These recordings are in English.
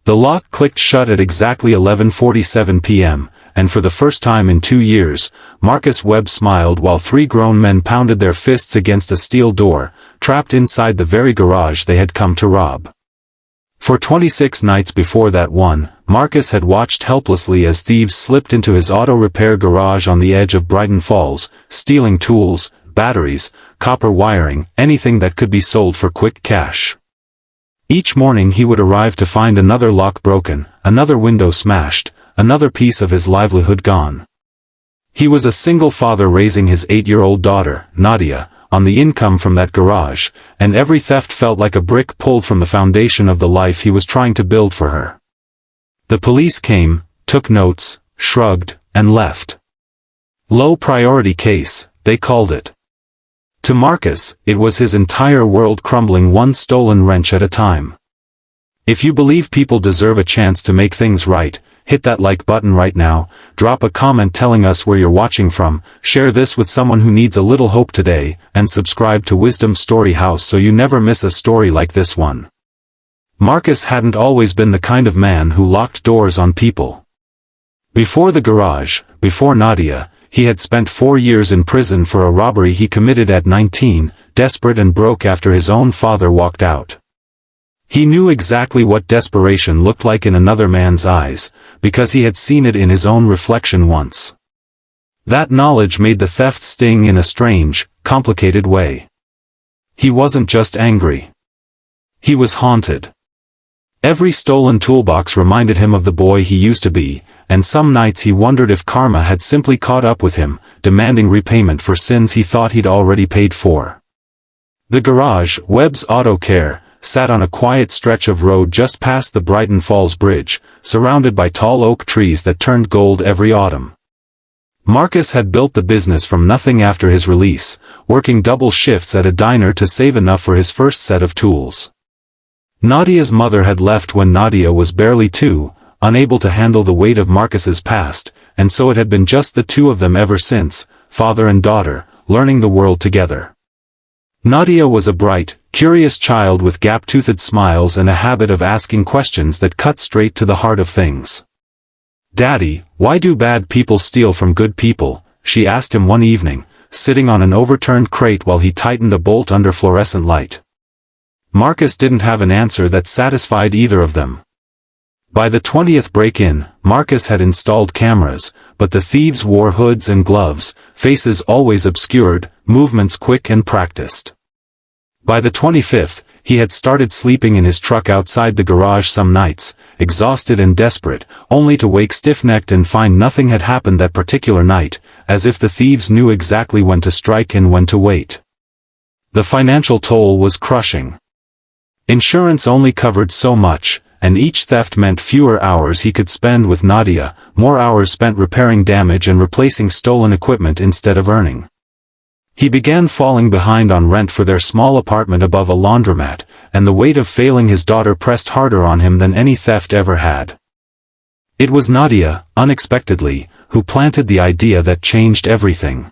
The lock clicked shut at exactly 11:47 p.m., and for the first time in 2 years, Marcus Webb smiled while 3 grown men pounded their fists against a steel door, trapped inside the very garage they had come to rob. For 26 nights before that one, Marcus had watched helplessly as thieves slipped into his auto repair garage on the edge of Brighton Falls, stealing tools, batteries, copper wiring, anything that could be sold for quick cash. Each morning he would arrive to find another lock broken, another window smashed, another piece of his livelihood gone. He was a single father raising his 8-year-old daughter, Nadia, on the income from that garage, and every theft felt like a brick pulled from the foundation of the life he was trying to build for her. The police came, took notes, shrugged, and left. Low priority case, they called it. To Marcus, it was his entire world crumbling one stolen wrench at a time. If you believe people deserve a chance to make things right, hit that like button right now, drop a comment telling us where you're watching from, share this with someone who needs a little hope today, and subscribe to Wisdom Story House so you never miss a story like this one. Marcus hadn't always been the kind of man who locked doors on people. Before the garage, before Nadia, he had spent 4 years in prison for a robbery he committed at 19, desperate and broke after his own father walked out. He knew exactly what desperation looked like in another man's eyes, because he had seen it in his own reflection once. That knowledge made the theft sting in a strange, complicated way. He wasn't just angry. He was haunted. Every stolen toolbox reminded him of the boy he used to be, and some nights he wondered if karma had simply caught up with him, demanding repayment for sins he thought he'd already paid for. The garage, Webb's Auto Care, sat on a quiet stretch of road just past the Brighton Falls Bridge, surrounded by tall oak trees that turned gold every autumn. Marcus had built the business from nothing after his release, working double shifts at a diner to save enough for his first set of tools. Nadia's mother had left when Nadia was barely 2, unable to handle the weight of Marcus's past, and so it had been just the two of them ever since, father and daughter, learning the world together. Nadia was a bright, curious child with gap-toothed smiles and a habit of asking questions that cut straight to the heart of things. "Daddy, why do bad people steal from good people?" she asked him one evening, sitting on an overturned crate while he tightened a bolt under fluorescent light. Marcus didn't have an answer that satisfied either of them. By the 20th break-in, Marcus had installed cameras, but the thieves wore hoods and gloves, faces always obscured, movements quick and practiced. By the 25th, he had started sleeping in his truck outside the garage some nights, exhausted and desperate, only to wake stiff-necked and find nothing had happened that particular night, as if the thieves knew exactly when to strike and when to wait. The financial toll was crushing. Insurance only covered so much, and each theft meant fewer hours he could spend with Nadia, more hours spent repairing damage and replacing stolen equipment instead of earning. He began falling behind on rent for their small apartment above a laundromat, and the weight of failing his daughter pressed harder on him than any theft ever had. It was Nadia, unexpectedly, who planted the idea that changed everything.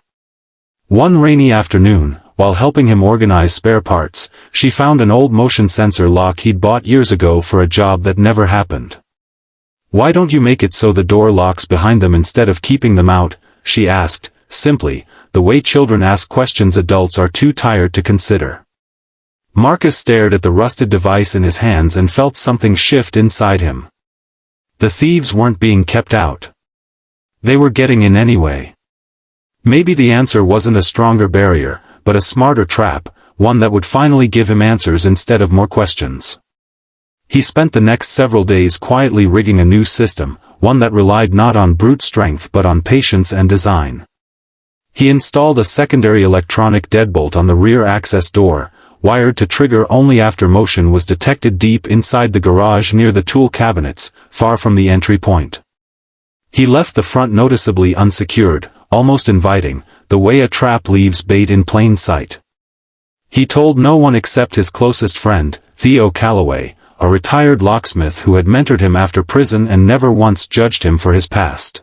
One rainy afternoon, while helping him organize spare parts, she found an old motion sensor lock he'd bought years ago for a job that never happened. "Why don't you make it so the door locks behind them instead of keeping them out?" she asked, simply, the way children ask questions adults are too tired to consider. Marcus stared at the rusted device in his hands and felt something shift inside him. The thieves weren't being kept out. They were getting in anyway. Maybe the answer wasn't a stronger barrier, but a smarter trap, one that would finally give him answers instead of more questions. He spent the next several days quietly rigging a new system, one that relied not on brute strength but on patience and design. He installed a secondary electronic deadbolt on the rear access door, wired to trigger only after motion was detected deep inside the garage near the tool cabinets, far from the entry point. He left the front noticeably unsecured, almost inviting, the way a trap leaves bait in plain sight. He told no one except his closest friend, Theo Calloway, a retired locksmith who had mentored him after prison and never once judged him for his past.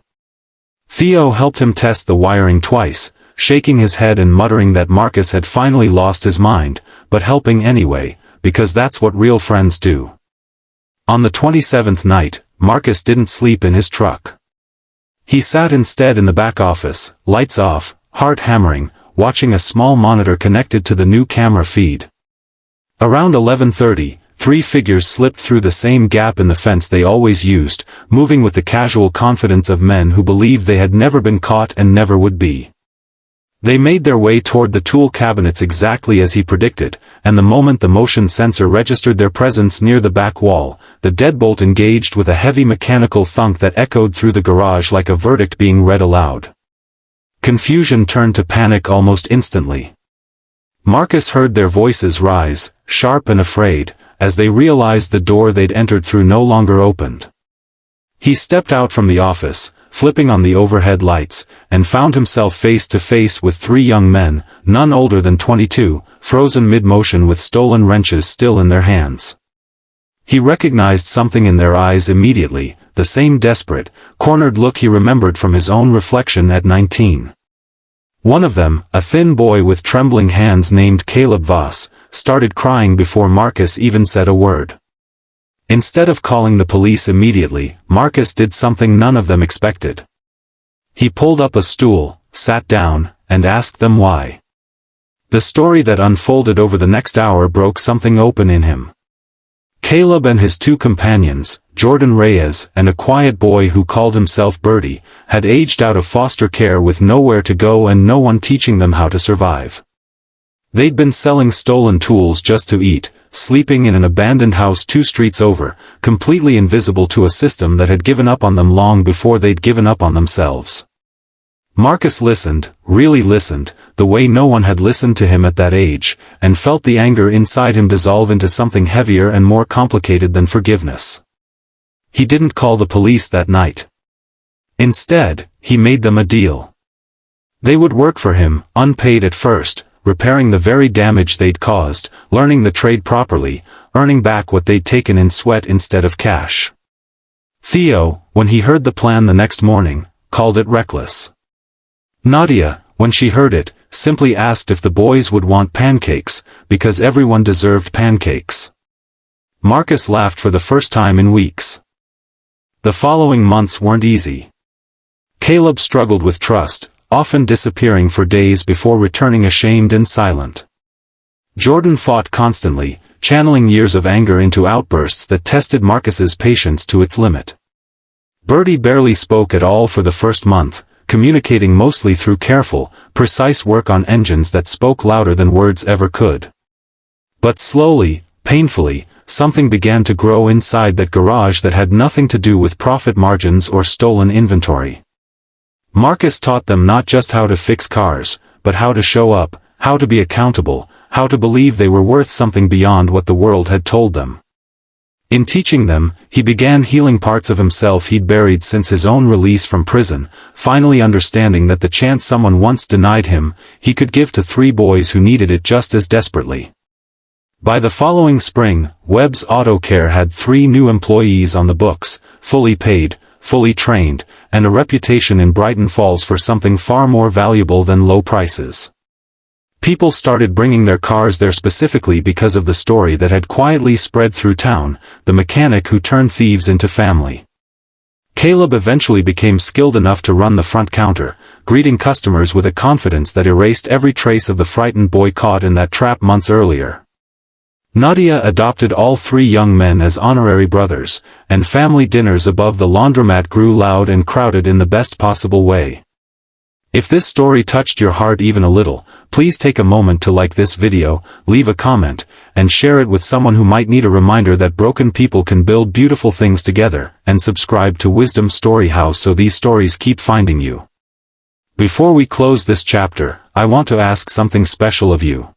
Theo helped him test the wiring twice, shaking his head and muttering that Marcus had finally lost his mind, but helping anyway, because that's what real friends do. On the 27th night, Marcus didn't sleep in his truck. He sat instead in the back office, lights off, heart hammering, watching a small monitor connected to the new camera feed. Around 11:30, three figures slipped through the same gap in the fence they always used, moving with the casual confidence of men who believed they had never been caught and never would be. They made their way toward the tool cabinets exactly as he predicted, and the moment the motion sensor registered their presence near the back wall, the deadbolt engaged with a heavy mechanical thunk that echoed through the garage like a verdict being read aloud. Confusion turned to panic almost instantly. Marcus heard their voices rise, sharp and afraid, as they realized the door they'd entered through no longer opened. He stepped out from the office, flipping on the overhead lights, and found himself face to face with three young men, none older than 22, frozen mid-motion with stolen wrenches still in their hands. He recognized something in their eyes immediately, the same desperate, cornered look he remembered from his own reflection at 19. One of them, a thin boy with trembling hands named Caleb Voss, started crying before Marcus even said a word. Instead of calling the police immediately, Marcus did something none of them expected. He pulled up a stool, sat down, and asked them why. The story that unfolded over the next hour broke something open in him. Caleb and his two companions, Jordan Reyes and a quiet boy who called himself Birdie, had aged out of foster care with nowhere to go and no one teaching them how to survive. They'd been selling stolen tools just to eat, sleeping in an abandoned house 2 streets over, completely invisible to a system that had given up on them long before they'd given up on themselves. Marcus listened, really listened, the way no one had listened to him at that age, and felt the anger inside him dissolve into something heavier and more complicated than forgiveness. He didn't call the police that night. Instead, he made them a deal. They would work for him, unpaid at first, repairing the very damage they'd caused, learning the trade properly, earning back what they'd taken in sweat instead of cash. Theo, when he heard the plan the next morning, called it reckless. Nadia, when she heard it, simply asked if the boys would want pancakes, because everyone deserved pancakes. Marcus laughed for the first time in weeks. The following months weren't easy. Caleb struggled with trust, often disappearing for days before returning ashamed and silent. Jordan fought constantly, channeling years of anger into outbursts that tested Marcus's patience to its limit. Birdie barely spoke at all for the first month, communicating mostly through careful, precise work on engines that spoke louder than words ever could. But slowly, painfully, something began to grow inside that garage that had nothing to do with profit margins or stolen inventory. Marcus taught them not just how to fix cars, but how to show up, how to be accountable, how to believe they were worth something beyond what the world had told them. In teaching them, he began healing parts of himself he'd buried since his own release from prison, finally understanding that the chance someone once denied him, he could give to 3 boys who needed it just as desperately. By the following spring, Webb's Auto Care had 3 new employees on the books, fully paid, fully trained, and a reputation in Brighton Falls for something far more valuable than low prices. People started bringing their cars there specifically because of the story that had quietly spread through town, the mechanic who turned thieves into family. Caleb eventually became skilled enough to run the front counter, greeting customers with a confidence that erased every trace of the frightened boy caught in that trap months earlier. Nadia adopted all 3 young men as honorary brothers, and family dinners above the laundromat grew loud and crowded in the best possible way. If this story touched your heart even a little, please take a moment to like this video, leave a comment, and share it with someone who might need a reminder that broken people can build beautiful things together, and subscribe to Wisdom Story House so these stories keep finding you. Before we close this chapter, I want to ask something special of you.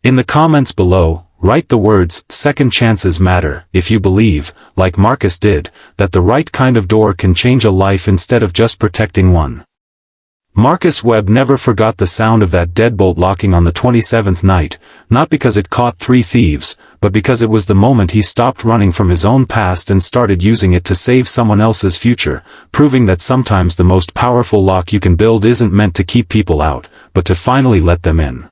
In the comments below, write the words, "Second chances matter," if you believe, like Marcus did, that the right kind of door can change a life instead of just protecting one. Marcus Webb never forgot the sound of that deadbolt locking on the 27th night, not because it caught 3 thieves, but because it was the moment he stopped running from his own past and started using it to save someone else's future, proving that sometimes the most powerful lock you can build isn't meant to keep people out, but to finally let them in.